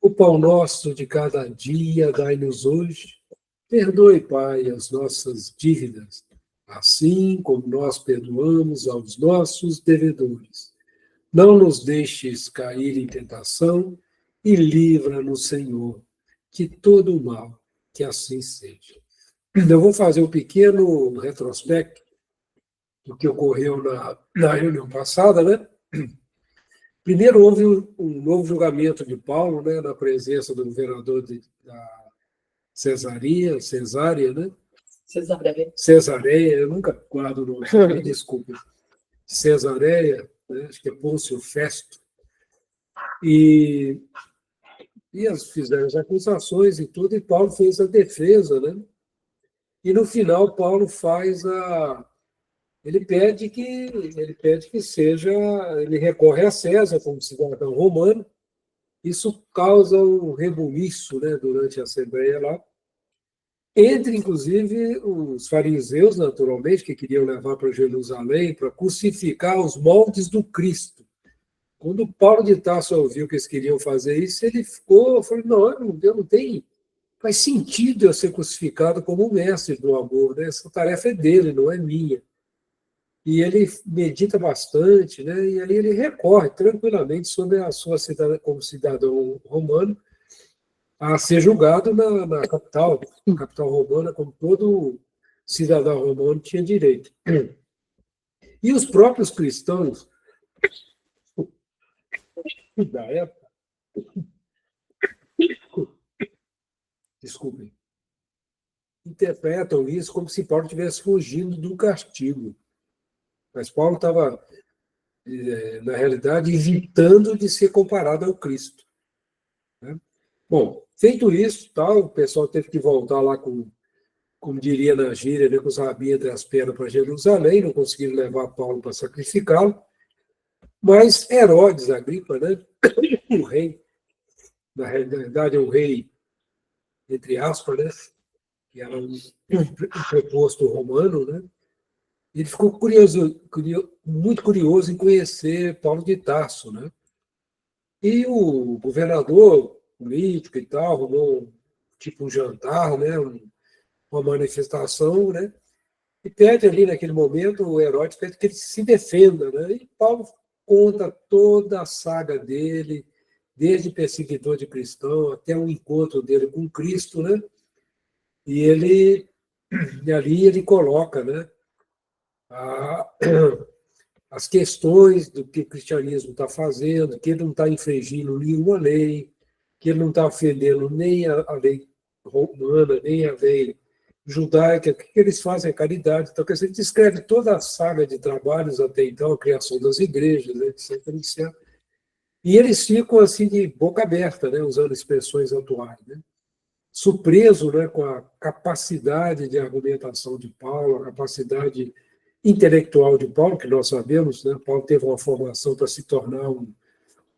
O pão nosso de cada dia dai-nos hoje. Perdoe, Pai, as nossas dívidas, assim como nós perdoamos aos nossos devedores. Não nos deixes cair em tentação e livra-nos, Senhor, de todo o mal, que assim seja. Eu vou fazer um pequeno retrospecto do que ocorreu na reunião passada, né? Primeiro, houve um novo julgamento de Paulo, né, na presença do governador da Cesárea, né? Cesareia, eu nunca guardo o nome, me desculpe. Cesareia, né, acho que é Pôncio Festo. E eles fizeram as acusações e tudo, e Paulo fez a defesa, né? E no final, Paulo ele pede que seja, ele recorre a César como cidadão romano. Isso causa um rebuliço, né, durante a Assembleia lá. Entre, inclusive, os fariseus, naturalmente, que queriam levar para Jerusalém para crucificar os moldes do Cristo. Quando Paulo de Tarso ouviu que eles queriam fazer isso, ele falou, não, eu não tenho, faz sentido eu ser crucificado como um mestre do amor, né? Essa tarefa é dele, não é minha. E ele medita bastante, né? E aí ele recorre tranquilamente sobre a sua cidadania como cidadão romano a ser julgado na capital romana, como todo cidadão romano tinha direito. E os próprios cristãos da época, desculpem, interpretam isso como se Paulo estivesse fugindo do castigo. Mas Paulo estava, na realidade, evitando de ser comparado ao Cristo. Né? Bom, feito isso, o pessoal teve que voltar lá como diria na gíria, né, com os rabinhos entre as pernas para Jerusalém, não conseguiram levar Paulo para sacrificá-lo. Mas Herodes Agripa, né, o rei, na realidade é um rei, entre aspas, né, que era um preposto romano, né, ele ficou muito curioso em conhecer Paulo de Tarso, né? E o governador político e tal arrumou tipo um jantar, né? Uma manifestação, né? E pede ali naquele momento, o Herodes pede que ele se defenda, né? E Paulo conta toda a saga dele, desde perseguidor de cristão até o encontro dele com Cristo, né? E ali ele coloca, né? As questões do que o cristianismo está fazendo, que ele não está infringindo nenhuma lei, que ele não está ofendendo nem a lei romana, nem a lei judaica, que eles fazem a caridade. Então, quer dizer, ele descreve toda a saga de trabalhos até então, a criação das igrejas, etc, etc. E eles ficam assim de boca aberta, né, usando expressões atuais, né? Surpreso, né, com a capacidade de argumentação de Paulo, a capacidade intelectual de Paulo, que nós sabemos, né? Paulo teve uma formação para se tornar um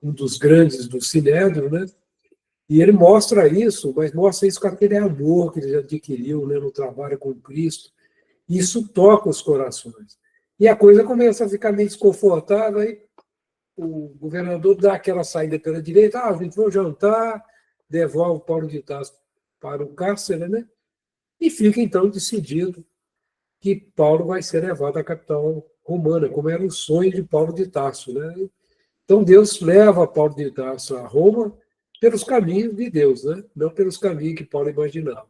dos grandes do Sinédrio, né? E ele mostra isso, mas mostra isso com aquele amor que ele adquiriu, né, no trabalho com Cristo. E isso toca os corações. E a coisa começa a ficar meio desconfortável, aí o governador dá aquela saída pela direita, a gente vai jantar, devolve Paulo de Tarso para o cárcere, né? E fica, então, decidido que Paulo vai ser levado à capital romana, como era o sonho de Paulo de Tarso, né? Então, Deus leva Paulo de Tarso a Roma pelos caminhos de Deus, né? Não pelos caminhos que Paulo imaginava.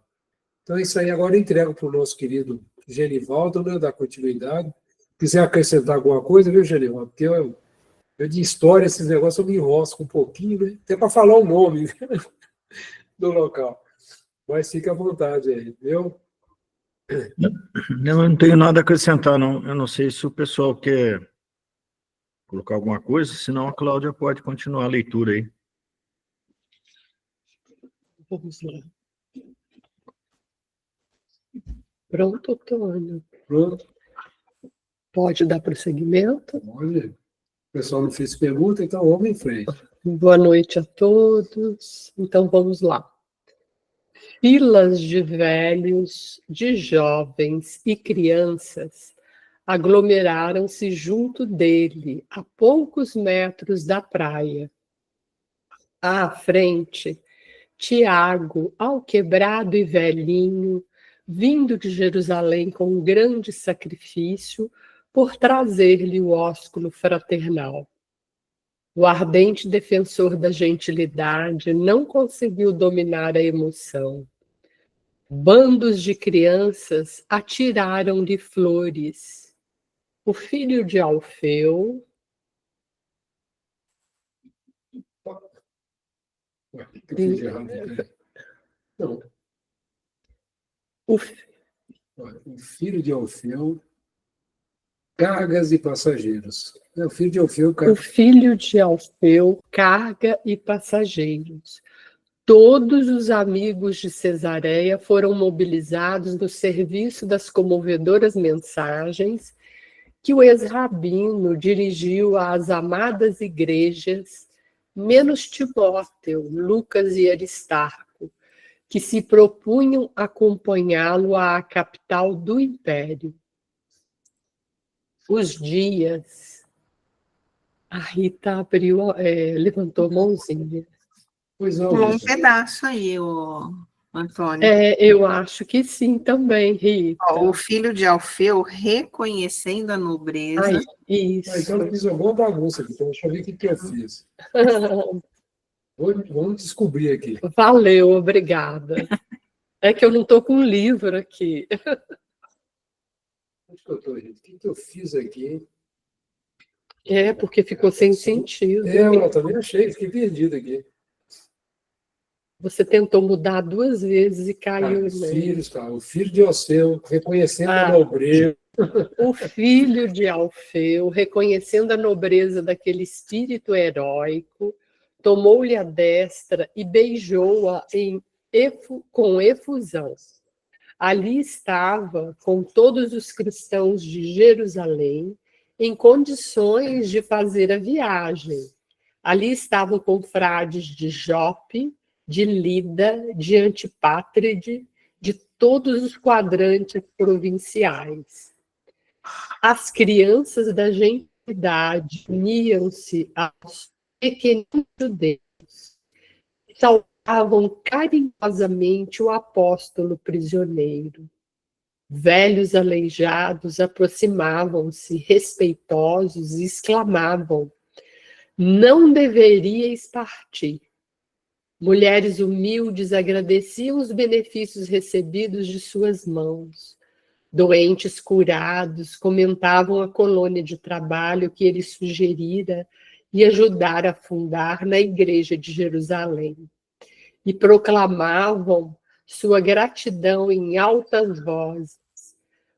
Então, isso aí agora eu entrego para o nosso querido Genivaldo, né, dar continuidade. Se quiser acrescentar alguma coisa, viu, Genivaldo? Porque eu de história, esses negócios, eu me enrosco um pouquinho, né? Até para falar o nome do local. Mas fica à vontade aí, viu? Eu não tenho nada a acrescentar, não. Eu não sei se o pessoal quer colocar alguma coisa, senão a Cláudia pode continuar a leitura aí. Vamos lá. Pronto, Tônio? Pronto. Pode dar prosseguimento? Pode. O pessoal não fez pergunta, então vamos em frente. Boa noite a todos. Então, vamos lá. Filas de velhos, de jovens e crianças aglomeraram-se junto dele, a poucos metros da praia. À frente, Tiago, alquebrado e velhinho, vindo de Jerusalém com um grande sacrifício, por trazer-lhe o ósculo fraternal. O ardente defensor da gentilidade não conseguiu dominar a emoção. Bandos de crianças atiraram-lhe flores. O filho de Alfeu... Ué, o que eu fiz de errado aqui? Não. O O filho de Alfeu, cargas e passageiros. O filho de Alfeu, O filho de Alfeu, carga e passageiros. Todos os amigos de Cesareia foram mobilizados no serviço das comovedoras mensagens que o ex-rabino dirigiu às amadas igrejas, menos Timóteo, Lucas e Aristarco, que se propunham acompanhá-lo à capital do império. Os dias... A Rita levantou a mãozinha. Pois não, Pulou um Rita. pedaço aí, Antônio. Eu acho que sim também, Rita. Ó, o filho de Alfeu reconhecendo a nobreza. Ai, isso. Então eu fiz alguma bagunça aqui, então deixa eu ver o que eu fiz. Vamos descobrir aqui. Valeu, obrigada. É que eu não estou com um livro aqui. Onde que eu estou, gente? O que eu fiz aqui? É, porque ficou sem sentido. Eu também achei, fiquei perdido aqui. Você tentou mudar 2 vezes e caiu. Filhos, tá? O filho de Alfeu, reconhecendo a nobreza. O filho de Alfeu, reconhecendo a nobreza daquele espírito heróico, tomou-lhe a destra e beijou-a com efusão. Ali estava, com todos os cristãos de Jerusalém, em condições de fazer a viagem. Ali estavam confrades de Jope, de Lida, de Antipátride, de todos os quadrantes provinciais. As crianças da gentilidade uniam-se aos pequeninos judeus, saudavam carinhosamente o apóstolo prisioneiro. Velhos aleijados aproximavam-se respeitosos e exclamavam: não deveríeis partir. Mulheres humildes agradeciam os benefícios recebidos de suas mãos. Doentes curados comentavam a colônia de trabalho que ele sugerira e ajudara a fundar na igreja de Jerusalém. E proclamavam sua gratidão em altas vozes.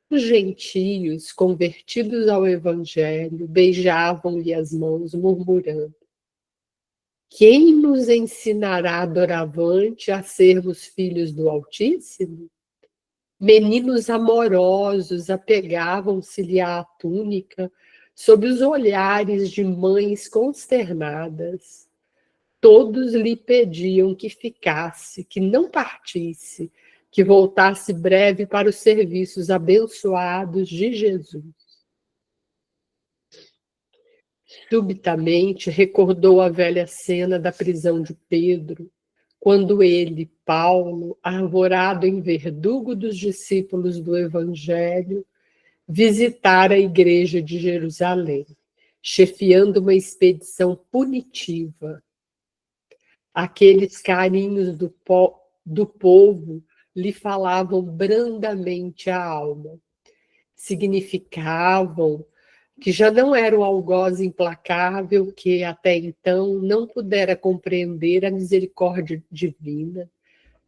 Os gentios, convertidos ao evangelho, beijavam-lhe as mãos, murmurando: quem nos ensinará doravante a sermos filhos do Altíssimo? Meninos amorosos apegavam-se-lhe à túnica sob os olhares de mães consternadas. Todos lhe pediam que ficasse, que não partisse, que voltasse breve para os serviços abençoados de Jesus. Subitamente recordou a velha cena da prisão de Pedro, quando ele, Paulo, arvorado em verdugo dos discípulos do Evangelho, visitara a igreja de Jerusalém, chefiando uma expedição punitiva. Aqueles carinhos do povo lhe falavam brandamente a alma. Significavam que já não era o algoz implacável que até então não pudera compreender a misericórdia divina,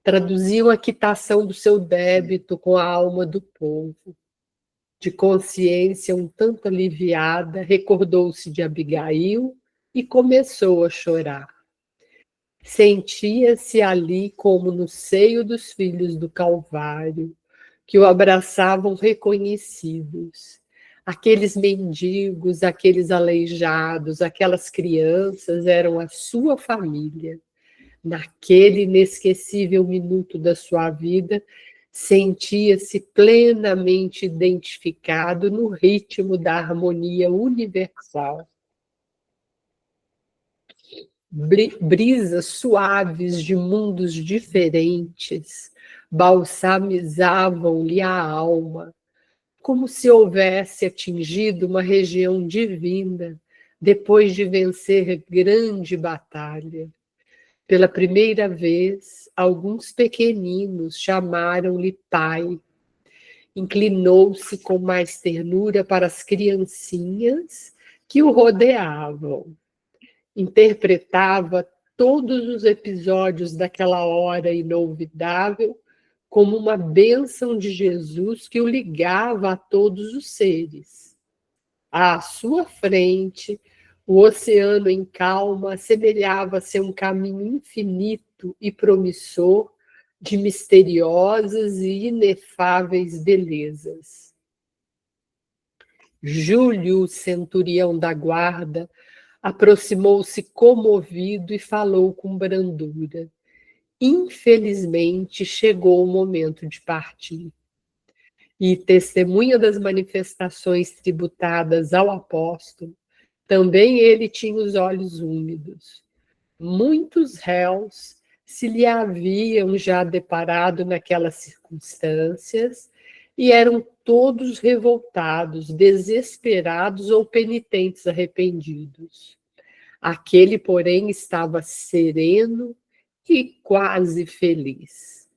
traduziam a quitação do seu débito com a alma do povo. De consciência um tanto aliviada, recordou-se de Abigail e começou a chorar. Sentia-se ali como no seio dos filhos do Calvário, que o abraçavam reconhecidos. Aqueles mendigos, aqueles aleijados, aquelas crianças eram a sua família. Naquele inesquecível minuto da sua vida, sentia-se plenamente identificado no ritmo da harmonia universal. Brisas suaves de mundos diferentes balsamizavam-lhe a alma, como se houvesse atingido uma região divina depois de vencer grande batalha. Pela primeira vez, alguns pequeninos chamaram-lhe pai. Inclinou-se com mais ternura para as criancinhas que o rodeavam. Interpretava todos os episódios daquela hora inolvidável como uma bênção de Jesus que o ligava a todos os seres. À sua frente, o oceano em calma assemelhava-se a um caminho infinito e promissor de misteriosas e inefáveis belezas. Júlio, o centurião da guarda, aproximou-se comovido e falou com brandura. Infelizmente, chegou o momento de partir. E, testemunha das manifestações tributadas ao apóstolo, também ele tinha os olhos úmidos. Muitos réus se lhe haviam já deparado naquelas circunstâncias e eram todos revoltados, desesperados ou penitentes arrependidos. Aquele, porém, estava sereno e quase feliz.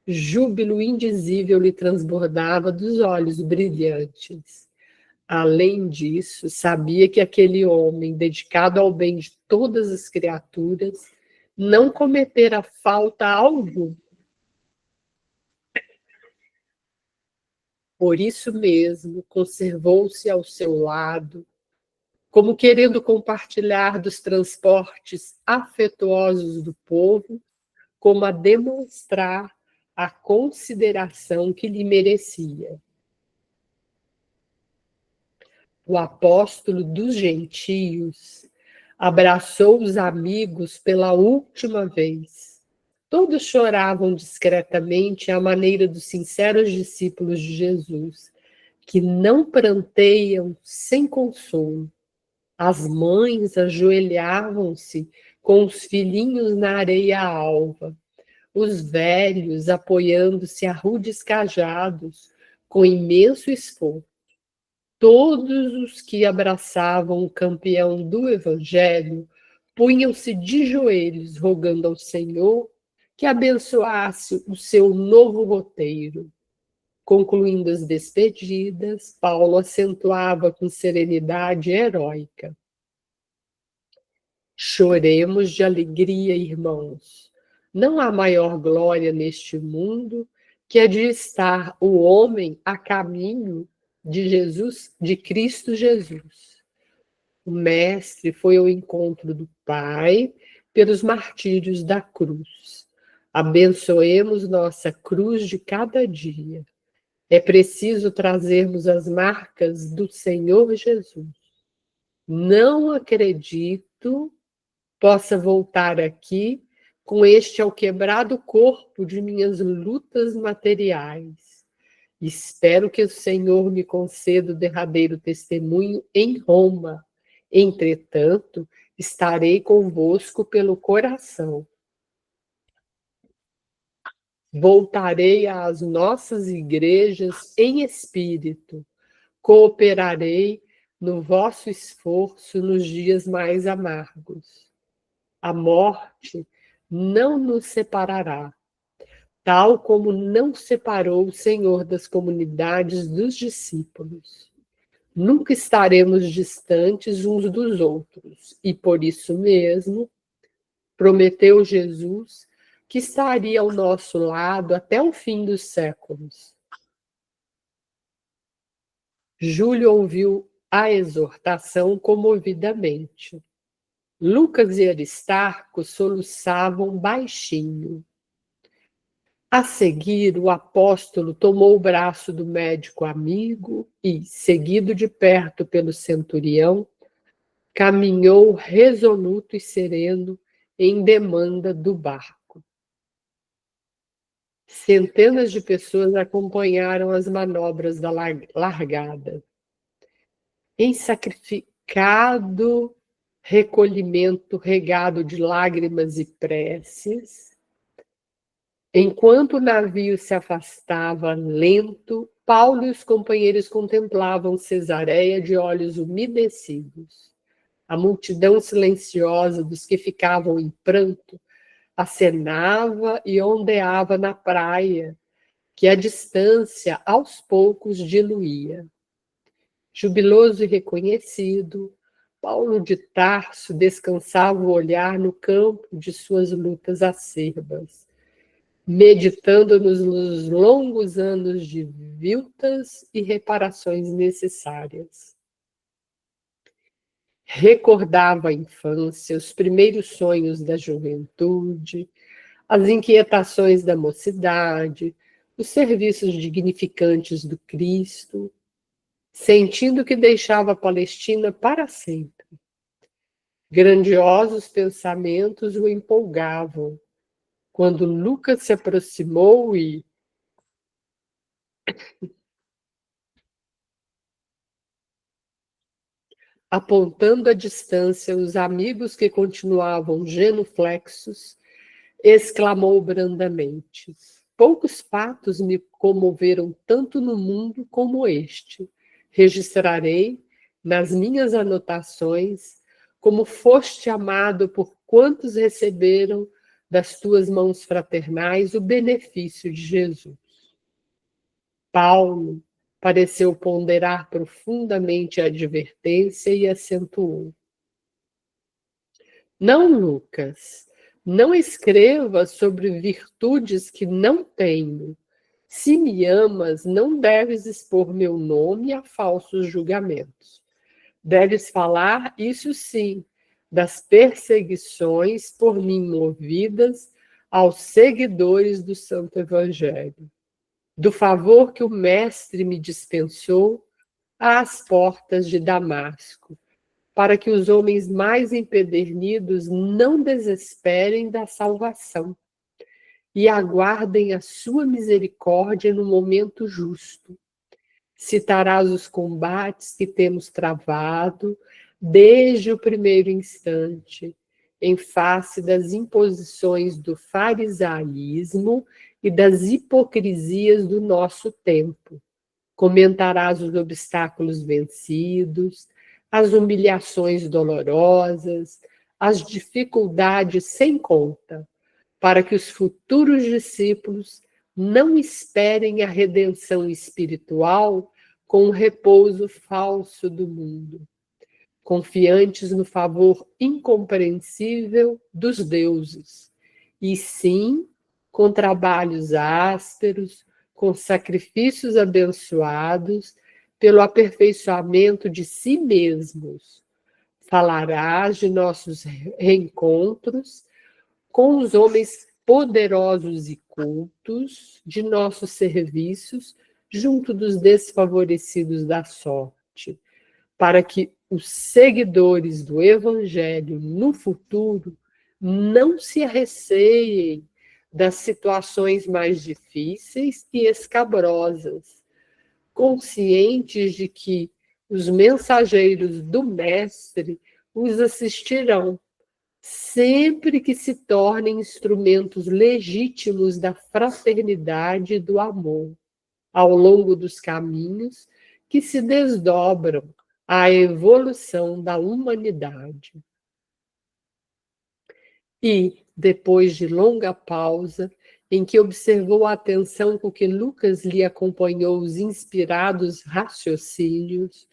Júbilo indizível lhe transbordava dos olhos brilhantes. Além disso, sabia que aquele homem, dedicado ao bem de todas as criaturas, não cometera falta alguma. Por isso mesmo, conservou-se ao seu lado, como querendo compartilhar dos transportes afetuosos do povo, como a demonstrar a consideração que lhe merecia. O apóstolo dos gentios abraçou os amigos pela última vez. Todos choravam discretamente à maneira dos sinceros discípulos de Jesus, que não pranteiam sem consolo. As mães ajoelhavam-se com os filhinhos na areia alva, os velhos apoiando-se a rudes cajados com imenso esforço. Todos os que abraçavam o campeão do Evangelho punham-se de joelhos, rogando ao Senhor que abençoasse o seu novo roteiro. Concluindo as despedidas, Paulo acentuava com serenidade heróica: choremos de alegria, irmãos. Não há maior glória neste mundo que a de estar o homem a caminho de Jesus, de Cristo Jesus. O Mestre foi ao encontro do Pai pelos martírios da cruz. Abençoemos nossa cruz de cada dia. É preciso trazermos as marcas do Senhor Jesus. Não acredito possa voltar aqui com este alquebrado corpo de minhas lutas materiais. Espero que o Senhor me conceda o derradeiro testemunho em Roma. Entretanto, estarei convosco pelo coração. Voltarei às nossas igrejas em espírito. Cooperarei no vosso esforço nos dias mais amargos. A morte não nos separará, tal como não separou o Senhor das comunidades dos discípulos. Nunca estaremos distantes uns dos outros, e por isso mesmo prometeu Jesus que estaria ao nosso lado até o fim dos séculos. Júlio ouviu a exortação comovidamente. Lucas e Aristarco soluçavam baixinho. A seguir, o apóstolo tomou o braço do médico amigo e, seguido de perto pelo centurião, caminhou resoluto e sereno em demanda do barco. Centenas de pessoas acompanharam as manobras da largada. Em sacrificado recolhimento regado de lágrimas e preces. Enquanto o navio se afastava lento, Paulo e os companheiros contemplavam Cesareia de olhos umedecidos. A multidão silenciosa dos que ficavam em pranto acenava e ondeava na praia, que a distância aos poucos diluía. Jubiloso e reconhecido, Paulo de Tarso descansava o olhar no campo de suas lutas acerbas, meditando nos longos anos de lutas e reparações necessárias. Recordava a infância, os primeiros sonhos da juventude, as inquietações da mocidade, os serviços dignificantes do Cristo, sentindo que deixava a Palestina para sempre. Grandiosos pensamentos o empolgavam, quando Lucas se aproximou e, apontando à distância os amigos que continuavam genuflexos, exclamou brandamente: poucos fatos me comoveram tanto no mundo como este. Registrarei nas minhas anotações como foste amado por quantos receberam das tuas mãos fraternais o benefício de Jesus. Paulo pareceu ponderar profundamente a advertência e acentuou: não, Lucas, não escreva sobre virtudes que não tenho. Se me amas, não deves expor meu nome a falsos julgamentos. Deves falar, isso sim, das perseguições por mim movidas aos seguidores do Santo Evangelho, do favor que o Mestre me dispensou às portas de Damasco, para que os homens mais empedernidos não desesperem da salvação e aguardem a sua misericórdia no momento justo. Citarás os combates que temos travado desde o primeiro instante, em face das imposições do farisaísmo e das hipocrisias do nosso tempo. Comentarás os obstáculos vencidos, as humilhações dolorosas, as dificuldades sem conta, para que os futuros discípulos não esperem a redenção espiritual com o repouso falso do mundo, confiantes no favor incompreensível dos deuses, e sim com trabalhos ásperos, com sacrifícios abençoados, pelo aperfeiçoamento de si mesmos. Falarás de nossos reencontros com os homens poderosos e cultos, de nossos serviços junto dos desfavorecidos da sorte, para que os seguidores do Evangelho no futuro não se receiem das situações mais difíceis e escabrosas, conscientes de que os mensageiros do Mestre os assistirão, sempre que se tornem instrumentos legítimos da fraternidade e do amor, ao longo dos caminhos que se desdobram à evolução da humanidade. E, depois de longa pausa, em que observou a atenção com que Lucas lhe acompanhou os inspirados raciocínios,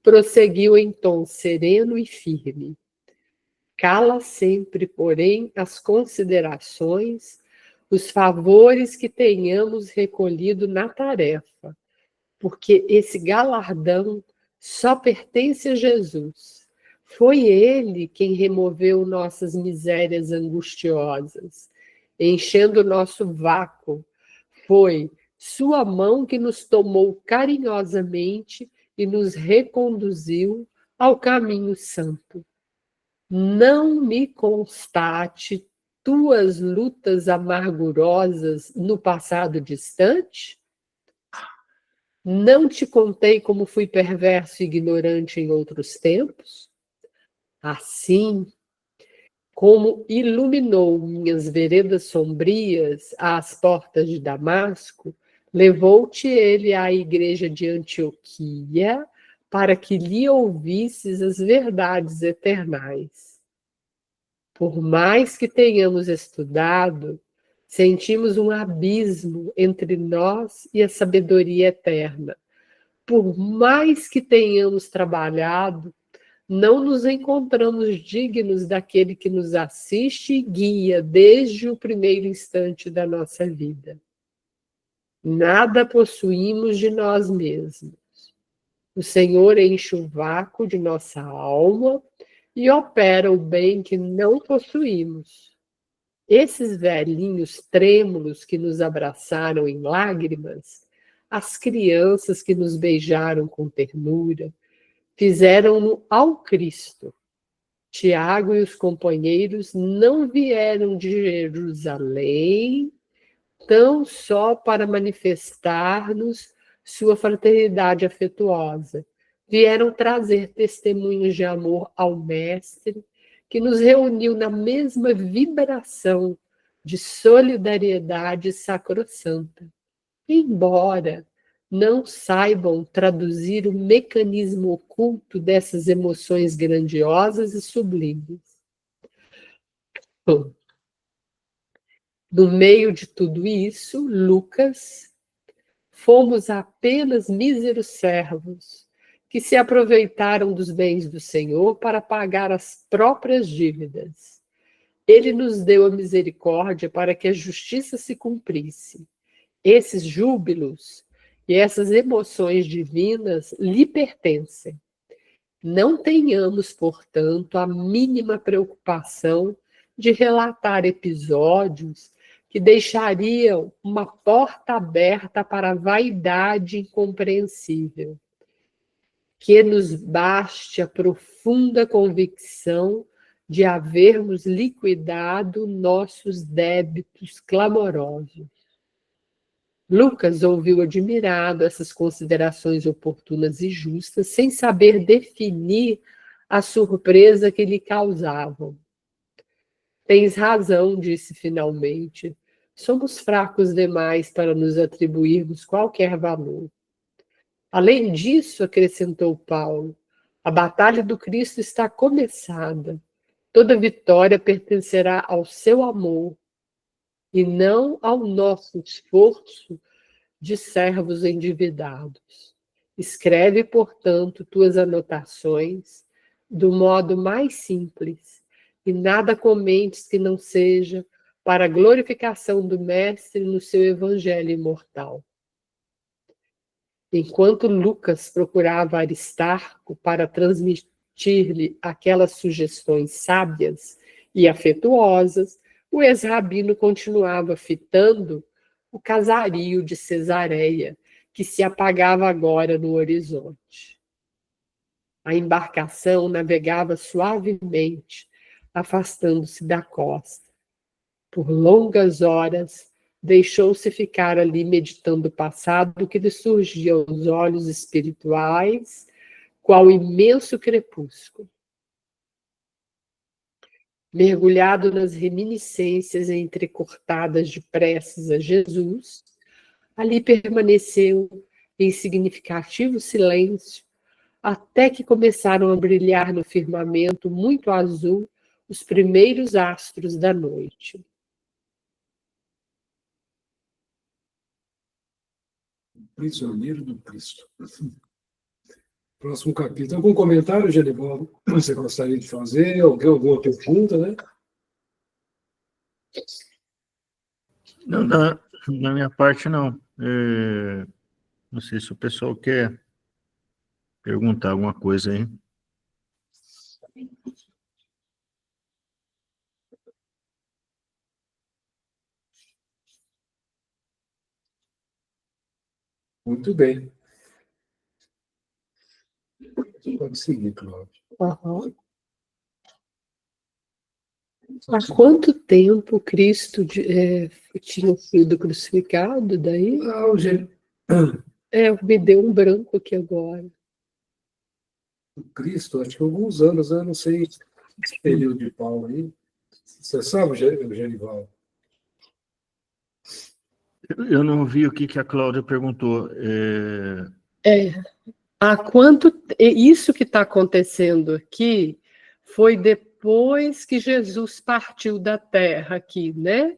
prosseguiu em tom sereno e firme. Cala sempre, porém, as considerações, os favores que tenhamos recolhido na tarefa, porque esse galardão só pertence a Jesus. Foi Ele quem removeu nossas misérias angustiosas, enchendo nosso vácuo. Foi sua mão que nos tomou carinhosamente e nos reconduziu ao caminho santo. Não me constate tuas lutas amargurosas no passado distante? Não te contei como fui perverso e ignorante em outros tempos? Assim, como iluminou minhas veredas sombrias às portas de Damasco, levou-te ele à igreja de Antioquia para que lhe ouvisses as verdades eternais. Por mais que tenhamos estudado, sentimos um abismo entre nós e a sabedoria eterna. Por mais que tenhamos trabalhado, não nos encontramos dignos daquele que nos assiste e guia desde o primeiro instante da nossa vida. Nada possuímos de nós mesmos. O Senhor enche o vácuo de nossa alma e opera o bem que não possuímos. Esses velhinhos trêmulos que nos abraçaram em lágrimas, as crianças que nos beijaram com ternura, fizeram-no ao Cristo. Tiago e os companheiros não vieram de Jerusalém tão só para manifestar-nos sua fraternidade afetuosa. Vieram trazer testemunhos de amor ao Mestre, que nos reuniu na mesma vibração de solidariedade sacrossanta. Embora não saibam traduzir o mecanismo oculto dessas emoções grandiosas e sublimes. No meio de tudo isso, Lucas, fomos apenas míseros servos que se aproveitaram dos bens do Senhor para pagar as próprias dívidas. Ele nos deu a misericórdia para que a justiça se cumprisse. Esses júbilos e essas emoções divinas lhe pertencem. Não tenhamos, portanto, a mínima preocupação de relatar episódios que deixariam uma porta aberta para a vaidade incompreensível. Que nos baste a profunda convicção de havermos liquidado nossos débitos clamorosos. Lucas ouviu admirado essas considerações oportunas e justas, sem saber definir a surpresa que lhe causavam. Tens razão, disse finalmente. Somos fracos demais para nos atribuirmos qualquer valor. Além disso, acrescentou Paulo, a batalha do Cristo está começada. Toda vitória pertencerá ao seu amor e não ao nosso esforço de servos endividados. Escreve, portanto, tuas anotações do modo mais simples e nada comentes que não seja para a glorificação do Mestre no seu evangelho imortal. Enquanto Lucas procurava Aristarco para transmitir-lhe aquelas sugestões sábias e afetuosas, o ex-rabino continuava fitando o casario de Cesareia, que se apagava agora no horizonte. A embarcação navegava suavemente, afastando-se da costa. Por longas horas, deixou-se ficar ali meditando o passado que lhe surgia aos olhos espirituais, qual imenso crepúsculo. Mergulhado nas reminiscências entrecortadas de preces a Jesus, ali permaneceu em significativo silêncio, até que começaram a brilhar no firmamento muito azul os primeiros astros da noite. Prisioneiro do Cristo. Próximo capítulo. Algum comentário, Genivaldo, você gostaria de fazer? Alguma pergunta, né? Não, na minha parte, não. Não sei se o pessoal quer perguntar alguma coisa aí. Muito bem. Pode seguir, Cláudio. Uhum. Há quanto tempo Cristo tinha sido crucificado daí? Me deu um branco aqui agora. O Cristo, acho que há alguns anos, eu não sei esse período de Paulo aí? Você sabe, Genivaldo? Eu não vi o que a Cláudia perguntou. Há isso que está acontecendo aqui foi depois que Jesus partiu da terra aqui, né?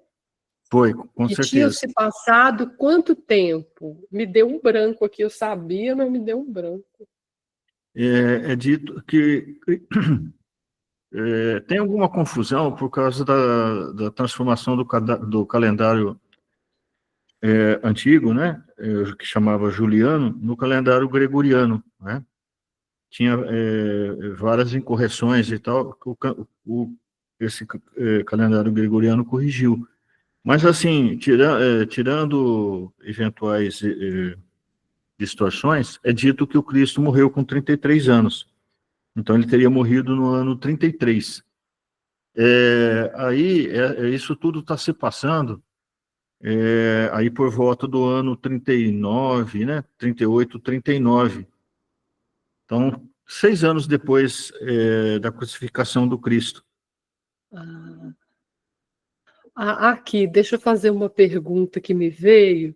Foi, com E certeza. tinha se passado quanto tempo? Me deu um branco aqui, eu sabia, mas me deu um branco. É dito que tem alguma confusão por causa da transformação do calendário antigo, né? Que chamava Juliano, no calendário gregoriano, né? Tinha várias incorreções e tal, que esse calendário gregoriano corrigiu. Mas, assim, tirando eventuais distorções, é dito que o Cristo morreu com 33 anos. Então, ele teria morrido no ano 33. Aí, isso tudo está se passando aí por volta do ano 39, né? 38, 39. Então, 6 anos depois da crucificação do Cristo. Aqui, deixa eu fazer uma pergunta que me veio.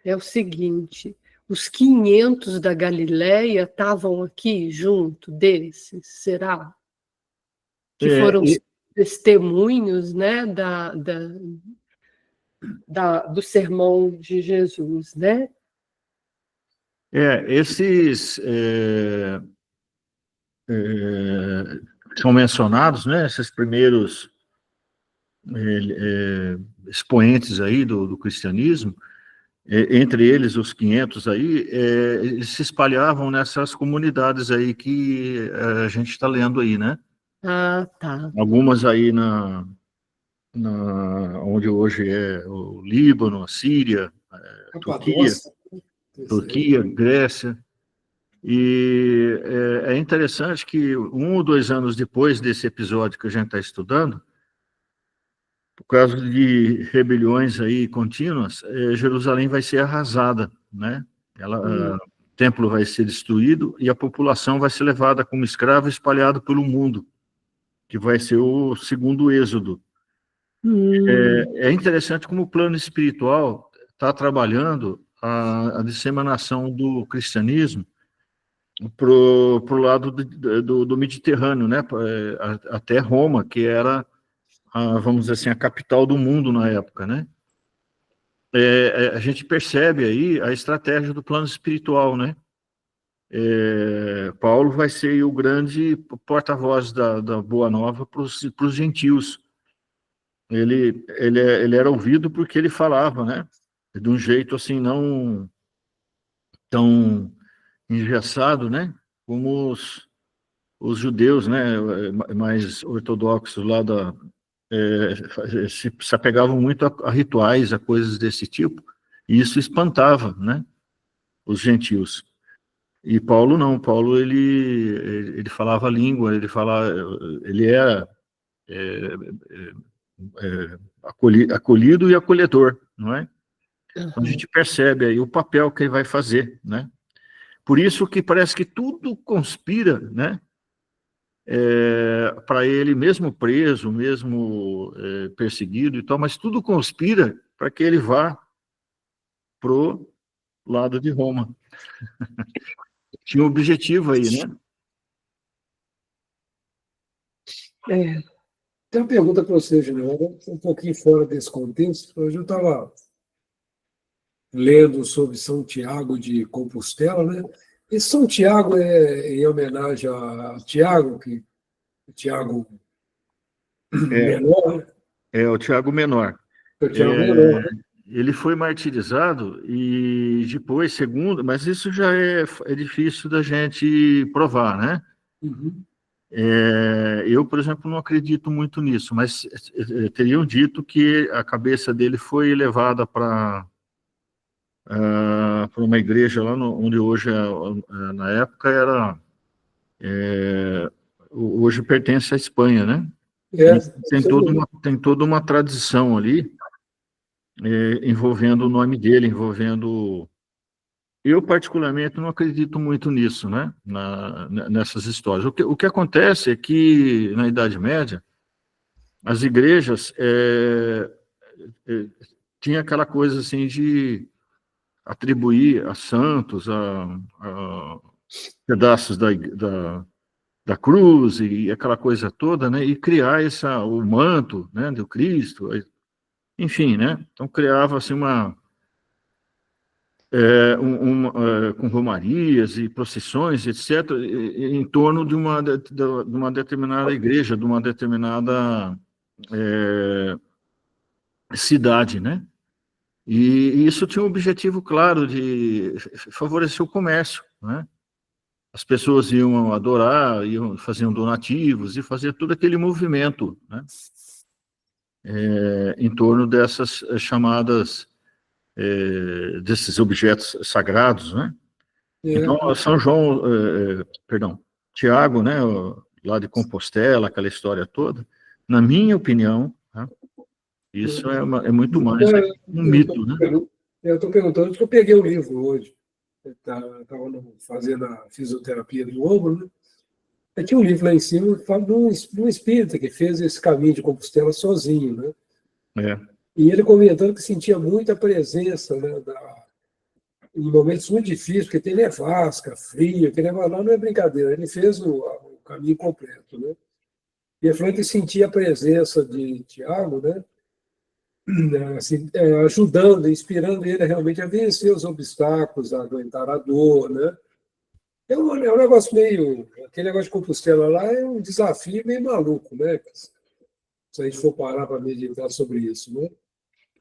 É o seguinte: os 500 da Galileia estavam aqui junto desses, será? Que foram os testemunhos, né, do sermão de Jesus, né? Esses são mencionados, né? Esses primeiros expoentes aí do cristianismo, entre eles os 500 aí, eles se espalhavam nessas comunidades aí que a gente está lendo aí, né? Ah, tá. Algumas aí onde hoje é o Líbano, a Síria, Turquia, Grécia. E é interessante que 1 ou 2 anos depois desse episódio que a gente está estudando, por causa de rebeliões aí contínuas, Jerusalém vai ser arrasada, né? O templo vai ser destruído e a população vai ser levada como escrava espalhada pelo mundo, que vai ser o segundo êxodo. É interessante como o plano espiritual está trabalhando a disseminação do cristianismo para o lado do Mediterrâneo, né? Até Roma, que era, vamos dizer assim, a capital do mundo na época, né? A gente percebe aí a estratégia do plano espiritual, né? Paulo vai ser o grande porta-voz da Boa Nova para os gentios. Ele era ouvido porque ele falava, né? De um jeito assim, não tão engessado, né? Como os judeus, né? Mais ortodoxos lá se apegavam muito a rituais, a coisas desse tipo, e isso espantava, né? Os gentios. E Paulo não. Paulo ele falava a língua, ele era acolhido e acolhedor, não é? Então a gente percebe aí o papel que ele vai fazer, né? Por isso que parece que tudo conspira, né? Para ele, mesmo preso, mesmo perseguido e tal, mas tudo conspira para que ele vá pro lado de Roma. Tinha um objetivo aí, né? Tem uma pergunta para você, Juliana, um pouquinho fora desse contexto. Hoje eu estava lendo sobre São Tiago de Compostela, né? E São Tiago é em homenagem a Tiago, Tiago Menor, né? O Tiago Menor. O Tiago Menor, né? Ele foi martirizado e depois, segundo, mas isso já é difícil da gente provar, né? Uhum. Eu, por exemplo, não acredito muito nisso, mas teriam dito que a cabeça dele foi levada para uma igreja lá onde hoje, na época, hoje pertence à Espanha, né? Tem toda uma tradição ali envolvendo o nome dele, envolvendo eu particularmente não acredito muito nisso, né? Nessas histórias. O que acontece é que na Idade Média as igrejas tinha aquela coisa assim de atribuir a santos, a pedaços da cruz e aquela coisa toda, né? E criar o manto, né, do Cristo, enfim, né? Então criava assim com romarias e procissões, etc., em torno de uma determinada igreja, de uma determinada cidade, né? E isso tinha um objetivo claro de favorecer o comércio, né? As pessoas iam adorar, faziam donativos e fazer todo aquele movimento, né? Em torno dessas chamadas, desses objetos sagrados, né? Então, São João, perdão, Tiago, né, lá de Compostela, aquela história toda, na minha opinião, né, isso é muito mais um mito, né? Eu estou perguntando porque eu peguei o livro hoje. Estava fazendo a fisioterapia do ombro, né? Aí tinha um livro lá em cima que fala de um espírita que fez esse caminho de Compostela sozinho, né? E ele comentando que sentia muita presença, né, em momentos muito difíceis, porque tem nevasca, frio, que lá não é brincadeira, ele fez o caminho completo, né? E ele falou que sentia a presença de Tiago, né? Assim, ajudando, inspirando ele realmente a vencer os obstáculos, a aguentar a dor, né? É um negócio meio... Aquele negócio de Compostela lá é um desafio meio maluco, né? Se a gente for parar para meditar sobre isso, né?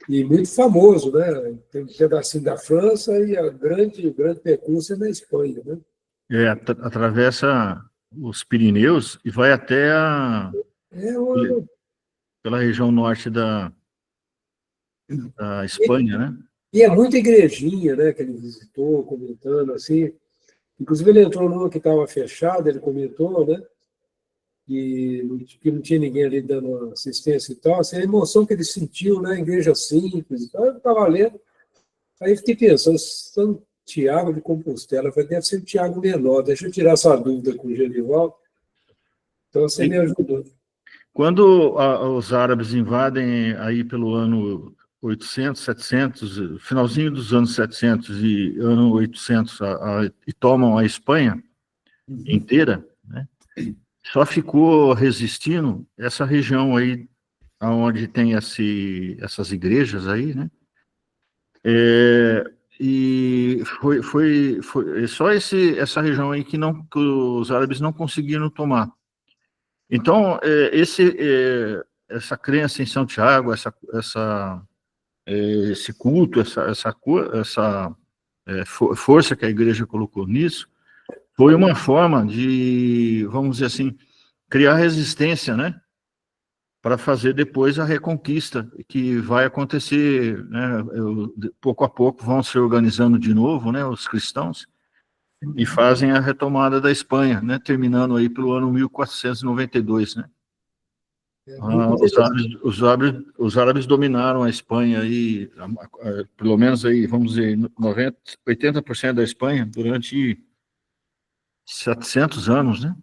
E muito famoso, né? Tem um pedacinho da França e o grande percurso é na Espanha, né? Atravessa os Pirineus e vai até pela região norte da Espanha, né? E é muita igrejinha, né, que ele visitou, comentando assim. Inclusive, ele entrou numa que estava fechada, ele comentou, né? Que não tinha ninguém ali dando assistência e tal. Assim, a emoção que ele sentiu, né? Igreja simples e tal, eu estava lendo. Aí eu fiquei pensando, São Tiago de Compostela, eu falei, deve ser um Tiago menor, deixa eu tirar essa dúvida com o Genivaldo. Então, você me ajudou. Quando os árabes invadem aí pelo ano 800, 700, finalzinho dos anos 700 e ano 800, e tomam a Espanha inteira, né? Só ficou resistindo essa região aí, onde tem essas igrejas aí, né? E foi só essa região aí que os árabes não conseguiram tomar. Então, essa crença em São Tiago, esse culto, essa força que a igreja colocou nisso, foi uma forma de, vamos dizer assim, criar resistência, né? Para fazer depois a reconquista, que vai acontecer, né? Pouco a pouco vão se organizando de novo, né? Os cristãos, e fazem a retomada da Espanha, né? Terminando aí pelo ano 1492, né? Os árabes dominaram a Espanha aí, pelo menos aí, vamos dizer, 80% da Espanha durante 700 anos, né?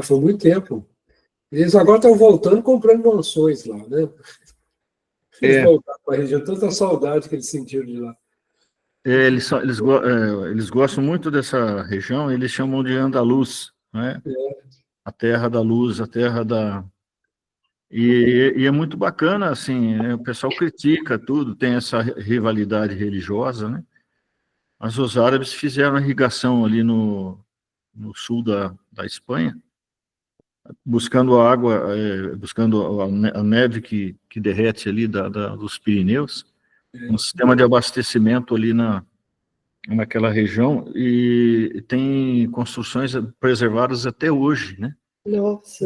Foi muito tempo. Eles agora estão voltando comprando mansões lá, né? Eles voltaram para a região, tanta saudade que eles sentiram de lá. Eles gostam muito dessa região, eles chamam de Andaluz, né? A terra da luz, a terra da... E é muito bacana, assim, né? O pessoal critica tudo, tem essa rivalidade religiosa, né? Mas os árabes fizeram a irrigação ali no sul da Espanha, buscando a água, buscando a neve que derrete ali dos Pirineus, um sistema de abastecimento ali naquela região, e tem construções preservadas até hoje, né? Nossa.